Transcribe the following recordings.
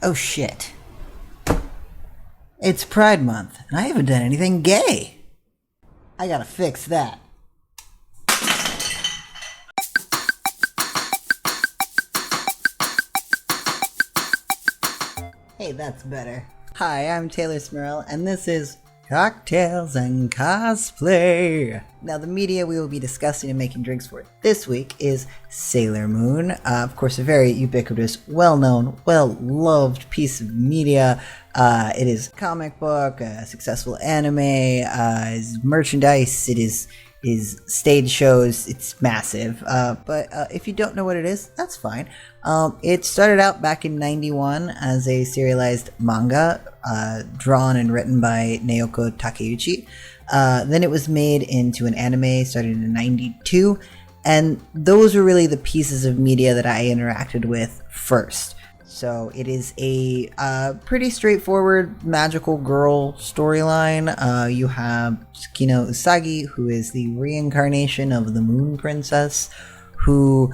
Oh shit. It's Pride Month, and I haven't done anything gay. I gotta fix that. Hey, that's better. Hi, I'm Taylor Smurl, and this is Cocktails and Cosplay. Now, the media we will be discussing and making drinks for this week is Sailor Moon. Of course, a very ubiquitous, well-known, well-loved piece of media. It is a comic book, a successful anime, is merchandise, it is stage shows. It's massive. But if you don't know what it is, that's fine. It started out back in 91 as a serialized manga, drawn and written by Naoko Takeuchi. Then it was made into an anime, started in 92, and those were really the pieces of media that I interacted with first. So it is a pretty straightforward magical girl storyline. You have Tsukino Usagi, who is the reincarnation of the Moon Princess, who,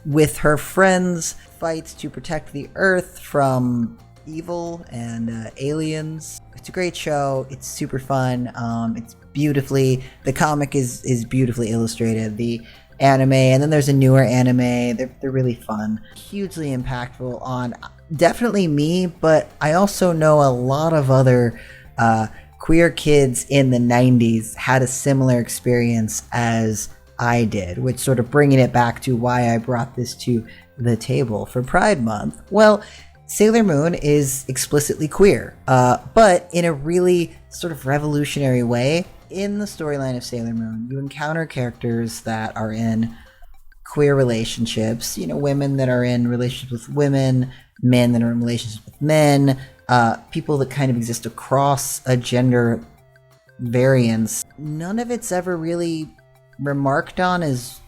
with her friends, fights to protect the Earth from evil and aliens. It's a great show. It's super fun. The comic is beautifully illustrated. The anime, and then there's a newer anime. They're really fun, hugely impactful on definitely me, but I also know a lot of other queer kids in the 90s had a similar experience as I did, which sort of bringing it back to why I brought this to the table for Pride Month. Well, Sailor Moon is explicitly queer, but in a really sort of revolutionary way. In the storyline of Sailor Moon, you encounter characters that are in queer relationships, women that are in relationships with women, men that are in relationships with men, people that kind of exist across a gender variance. None of it's ever really remarked on as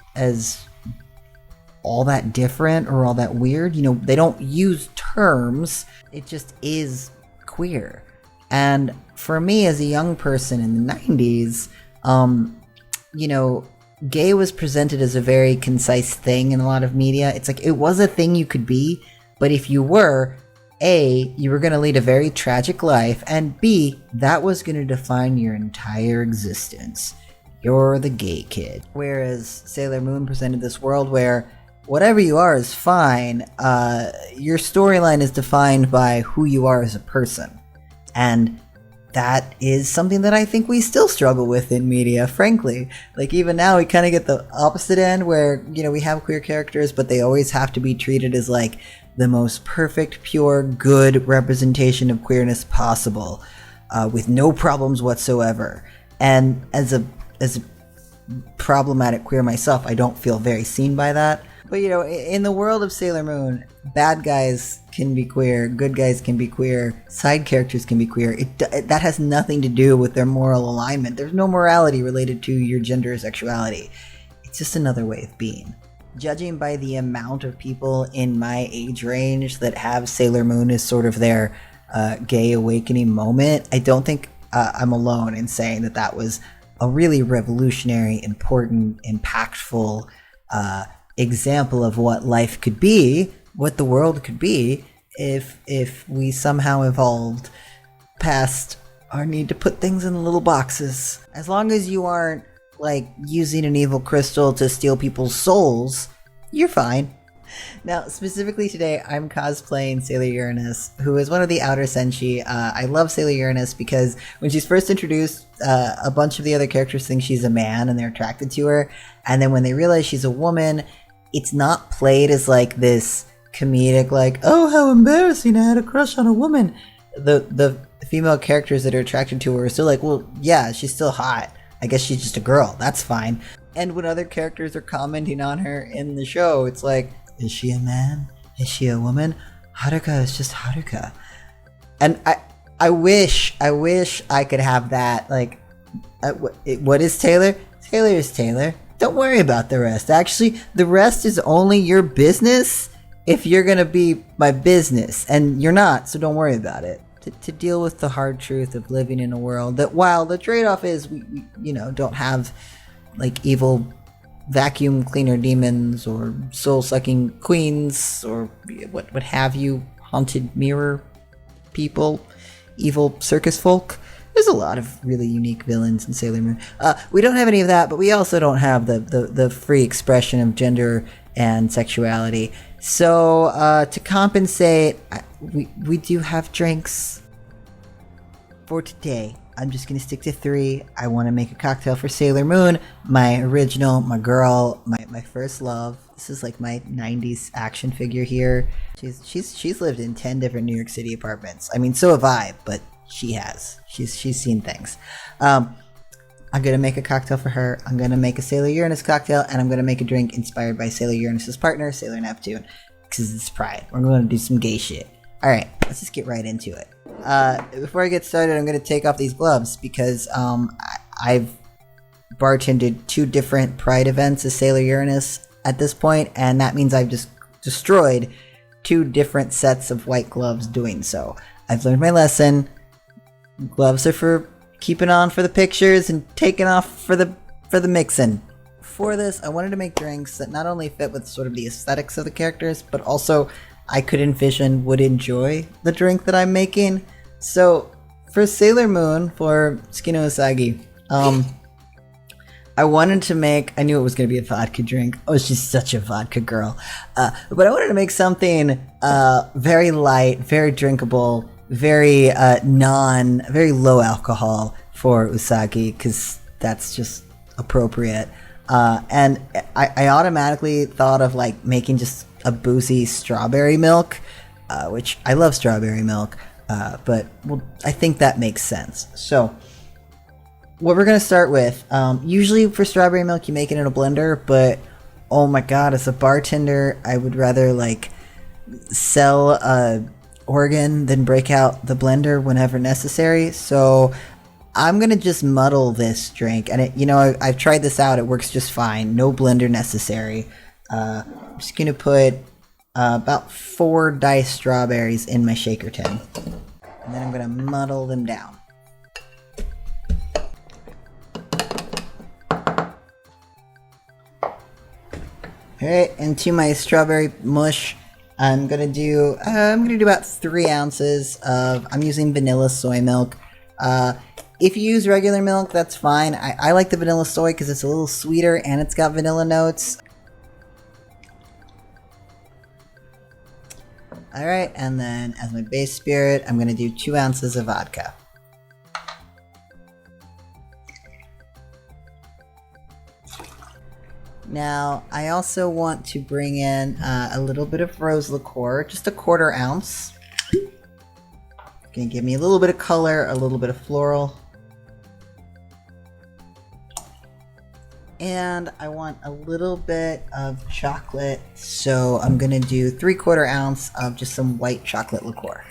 all that different or all that weird. They don't use terms, it just is queer. And for me, as a young person in the 90s, gay was presented as a very concise thing in a lot of media. It's like it was a thing you could be, but if you were, A, you were going to lead a very tragic life, and B, that was going to define your entire existence. You're the gay kid. Whereas Sailor Moon presented this world where whatever you are is fine. Your storyline is defined by who you are as a person. And that is something that I think we still struggle with in media, frankly. Like, even now, we kind of get the opposite end where, we have queer characters, but they always have to be treated as, like, the most perfect, pure, good representation of queerness possible, with no problems whatsoever. And as a problematic queer myself, I don't feel very seen by that. But, in the world of Sailor Moon, bad guys can be queer, good guys can be queer, side characters can be queer. That has nothing to do with their moral alignment. There's no morality related to your gender or sexuality. It's just another way of being. Judging by the amount of people in my age range that have Sailor Moon as sort of their gay awakening moment, I don't think I'm alone in saying that was a really revolutionary, important, impactful example of what life could be, what the world could be, if we somehow evolved past our need to put things in little boxes. As long as you aren't, like, using an evil crystal to steal people's souls, you're fine. Now, specifically today, I'm cosplaying Sailor Uranus, who is one of the Outer Senshi. I love Sailor Uranus because when she's first introduced, a bunch of the other characters think she's a man and they're attracted to her. And then when they realize she's a woman, it's not played as, like, this comedic, like, oh, how embarrassing, I had a crush on a woman. The female characters that are attracted to her are still like, well, yeah, she's still hot. I guess she's just a girl. That's fine. And when other characters are commenting on her in the show, it's like, is she a man? Is she a woman? Haruka is just Haruka. And I wish I could have that. Like, what is Taylor? Taylor is Taylor. Don't worry about the rest. Actually, the rest is only your business if you're going to be my business. And you're not, so don't worry about it. To deal with the hard truth of living in a world that, while the trade-off is we don't have, like, evil vacuum cleaner demons or soul-sucking queens or what have you haunted mirror people, evil circus folk. There's a lot of really unique villains in Sailor Moon. We don't have any of that, but we also don't have the free expression of gender and sexuality. So to compensate, we do have drinks. For today, I'm just gonna stick to 3. I want to make a cocktail for Sailor Moon, my original, my girl, my first love. This is like my 90s action figure here. She's lived in 10 different New York City apartments. I mean, so have I, but she has. She's seen things. I'm gonna make a cocktail for her. I'm gonna make a Sailor Uranus cocktail, and I'm gonna make a drink inspired by Sailor Uranus's partner, Sailor Neptune, because it's Pride. We're gonna do some gay shit. All right, let's just get right into it. Before I get started, I'm gonna take off these gloves because I've bartended 2 different Pride events as Sailor Uranus at this point, and that means I've just destroyed 2 different sets of white gloves doing so. I've learned my lesson. Gloves are for keeping on for the pictures and taking off for the mixing. For this, I wanted to make drinks that not only fit with sort of the aesthetics of the characters, but also I could envision would enjoy the drink that I'm making. So for Sailor Moon, for Tsukino Usagi, I wanted to make, I knew it was going to be a vodka drink. Oh, she's such a vodka girl. But I wanted to make something very light, very drinkable, very very low alcohol for Usagi, because that's just appropriate. And I automatically thought of like making just a boozy strawberry milk, which I love strawberry milk, but well, I think that makes sense. So what we're gonna start with, usually for strawberry milk you make it in a blender, but oh my god, as a bartender I would rather like sell a organ than break out the blender whenever necessary. So I'm gonna just muddle this drink, and I've tried this out, it works just fine, no blender necessary. I'm just gonna put about 4 diced strawberries in my shaker tin, and then I'm gonna muddle them down. Alright, into my strawberry mush, I'm gonna do about 3 ounces of, I'm using vanilla soy milk. If you use regular milk, that's fine. I like the vanilla soy because it's a little sweeter and it's got vanilla notes. Alright, and then as my base spirit, I'm gonna do 2 ounces of vodka. Now, I also want to bring in a little bit of rose liqueur, just a 1/4 ounce. Gonna give me a little bit of color, a little bit of floral. And I want a little bit of chocolate, so I'm gonna do 3/4 ounce of just some white chocolate liqueur.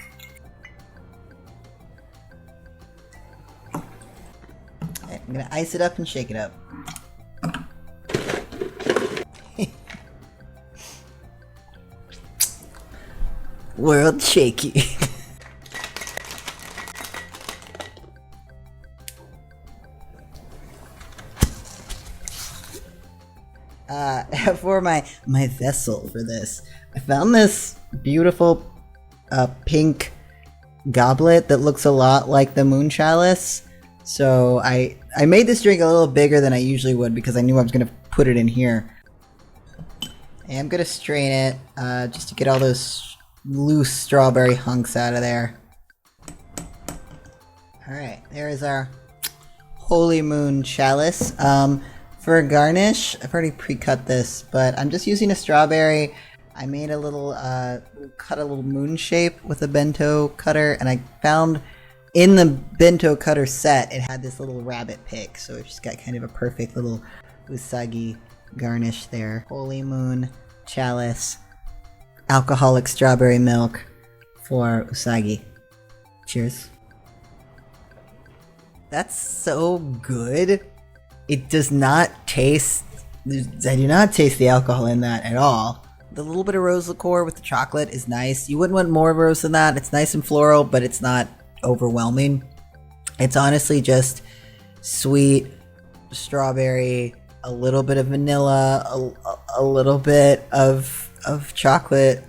Okay, I'm gonna ice it up and shake it up. World shaky. For my vessel for this, I found this beautiful pink goblet that looks a lot like the moon chalice. So I made this drink a little bigger than I usually would because I knew I was going to put it in here. And I'm going to strain it just to get all those loose strawberry hunks out of there. Alright, there is our Holy Moon chalice. For a garnish, I've already pre-cut this, but I'm just using a strawberry. I made a little, cut a little moon shape with a bento cutter, and I found in the bento cutter set, it had this little rabbit pick, so it just got kind of a perfect little usagi garnish there. Holy Moon chalice, alcoholic strawberry milk for usagi. Cheers. That's so good. It does not taste, I do not taste the alcohol in that at all. The little bit of rose liqueur with the chocolate is nice. You wouldn't want more rose than that. It's nice and floral, but it's not overwhelming. It's honestly just sweet strawberry, a little bit of vanilla, a little bit of chocolate,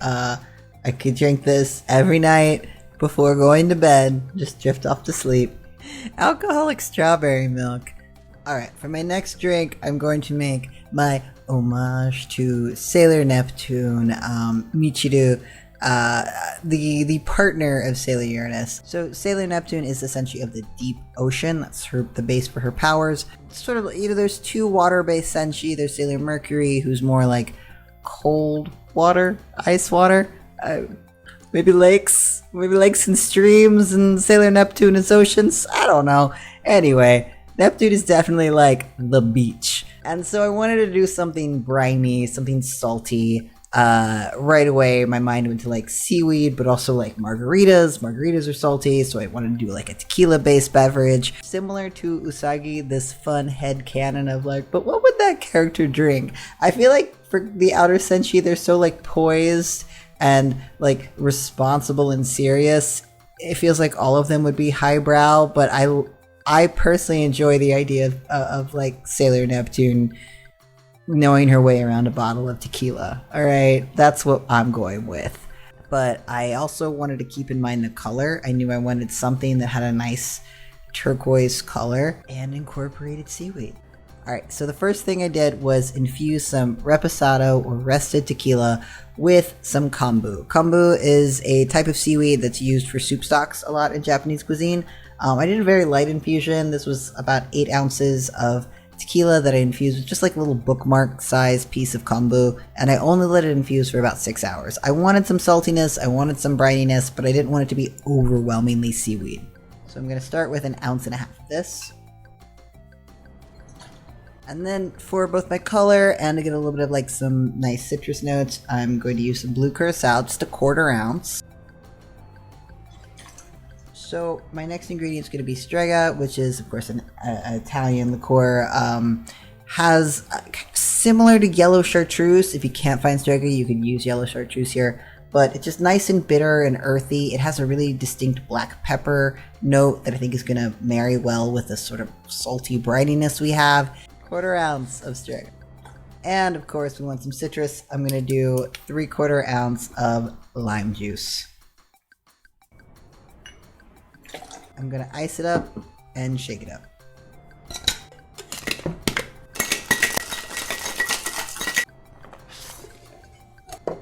I could drink this every night before going to bed, just drift off to sleep. Alcoholic strawberry milk. Alright, for my next drink, I'm going to make my homage to Sailor Neptune, Michiru, the partner of Sailor Uranus. So Sailor Neptune is essentially of the deep ocean. That's the base for her powers. Sort of, there's two water-based senshi. There's Sailor Mercury, who's more like cold water, ice water. Maybe lakes and streams, and Sailor Neptune is oceans. I don't know. Anyway, Neptune is definitely like the beach. And so I wanted to do something briny, something salty. Right away, my mind went to like seaweed, but also like margaritas. Margaritas are salty, so I wanted to do like a tequila-based beverage. Similar to Usagi, this fun headcanon of like, but what would that character drink? I feel like for the outer senshi, they're so like poised and like responsible and serious. It feels like all of them would be highbrow, but I personally enjoy the idea of like Sailor Neptune knowing her way around a bottle of tequila. Alright, that's what I'm going with. But I also wanted to keep in mind the color. I knew I wanted something that had a nice turquoise color and incorporated seaweed. Alright, so the first thing I did was infuse some reposado or rested tequila with some kombu. Kombu is a type of seaweed that's used for soup stocks a lot in Japanese cuisine. I did a very light infusion. This was about 8 ounces of tequila that I infused with just like a little bookmark size piece of kombu, and I only let it infuse for about 6 hours. I wanted some saltiness, I wanted some brininess, but I didn't want it to be overwhelmingly seaweed. So I'm going to start with 1.5 ounces of this. And then for both my color and to get a little bit of like some nice citrus notes, I'm going to use some blue curacao, just 1/4 ounce. So my next ingredient is going to be strega, which is of course an Italian liqueur. Has similar to yellow chartreuse. If you can't find strega, you can use yellow chartreuse here. But it's just nice and bitter and earthy. It has a really distinct black pepper note that I think is going to marry well with the sort of salty brininess we have. 1/4 ounce of strega. And of course we want some citrus. I'm going to do 3/4 ounce of lime juice. I'm going to ice it up and shake it up.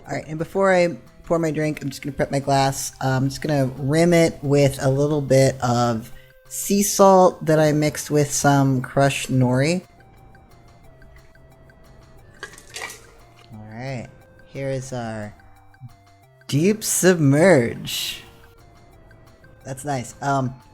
Alright, and before I pour my drink, I'm just going to prep my glass. I'm just going to rim it with a little bit of sea salt that I mixed with some crushed nori. Alright, here is our deep submerge. That's nice.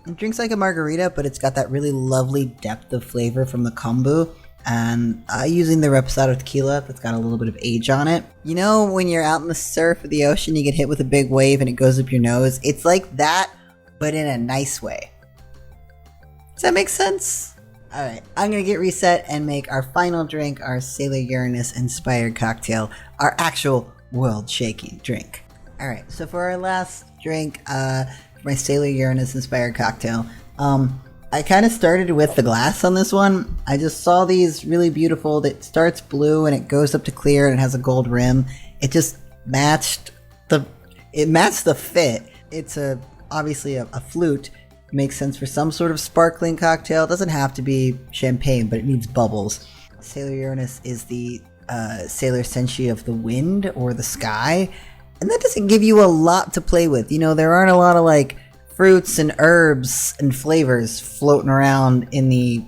It drinks like a margarita, but it's got that really lovely depth of flavor from the kombu. And using the reposado tequila that's got a little bit of age on it. You know when you're out in the surf of the ocean, you get hit with a big wave and it goes up your nose? It's like that, but in a nice way. Does that make sense? Alright, I'm gonna get reset and make our final drink, our Sailor Uranus inspired cocktail, our actual world-shaking drink. Alright, so for our last drink, my Sailor Uranus inspired cocktail, I kind of started with the glass on this one. I just saw these really beautiful, that starts blue and it goes up to clear and it has a gold rim. It just matched the fit. It's obviously a flute. Makes sense for some sort of sparkling cocktail. It doesn't have to be champagne, but it needs bubbles. Sailor Uranus is the Sailor Senshi of the wind or the sky. And that doesn't give you a lot to play with. You know, there aren't a lot of like fruits and herbs and flavors floating around in the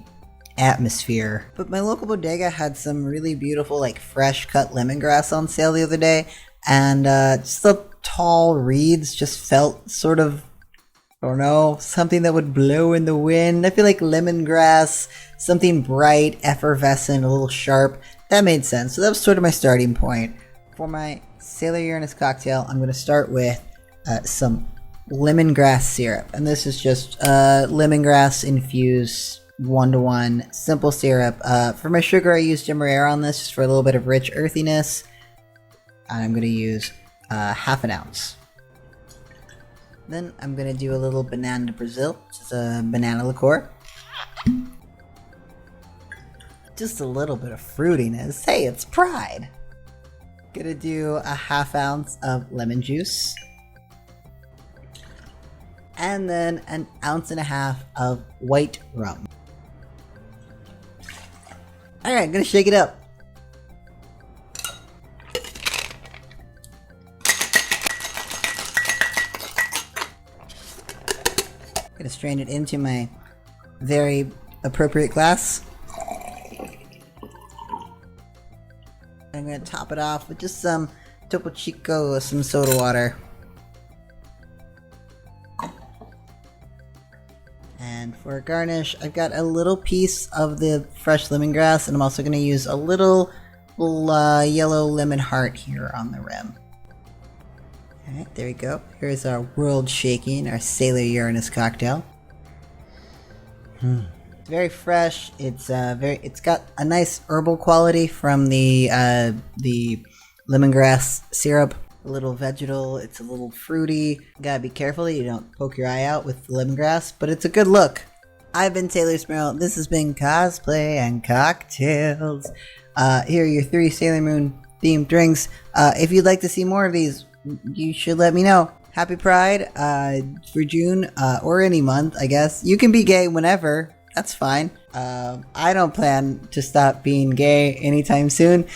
atmosphere. But my local bodega had some really beautiful like fresh cut lemongrass on sale the other day. And just the tall reeds just felt sort of, I don't know, something that would blow in the wind. I feel like lemongrass, something bright, effervescent, a little sharp. That made sense. So that was sort of my starting point. For my Sailor Uranus cocktail, I'm going to start with some lemongrass syrup. And this is just lemongrass infused 1-to-1 simple syrup. For my sugar, I used demerara on this just for a little bit of rich earthiness. And I'm going to use 1/2 ounce. Then I'm going to do a little banana de Brazil, which is a banana liqueur. Just a little bit of fruitiness. Hey, it's Pride! Gonna do a ½ ounce of lemon juice. And then an 1.5 ounces of white rum. Alright, gonna shake it up. Gonna strain it into my very appropriate glass. I'm gonna top it off with just some Topo Chico, some soda water. And for a garnish, I've got a little piece of the fresh lemongrass, and I'm also gonna use a little yellow lemon heart here on the rim. Alright, there we go. Here's our world shaking, our Sailor Uranus cocktail. It's very fresh. It's got a nice herbal quality from the lemongrass syrup. A little vegetal. It's a little fruity. You gotta be careful that you don't poke your eye out with the lemongrass, but it's a good look. I've been Taylor Smurl. This has been Cosplay and Cocktails. Here are your 3 Sailor Moon themed drinks. If you'd like to see more of these, you should let me know. Happy Pride for June, or any month, I guess. You can be gay whenever. That's fine. I don't plan to stop being gay anytime soon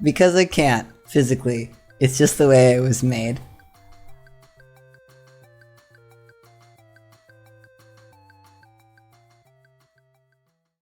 because I can't physically. It's just the way it was made.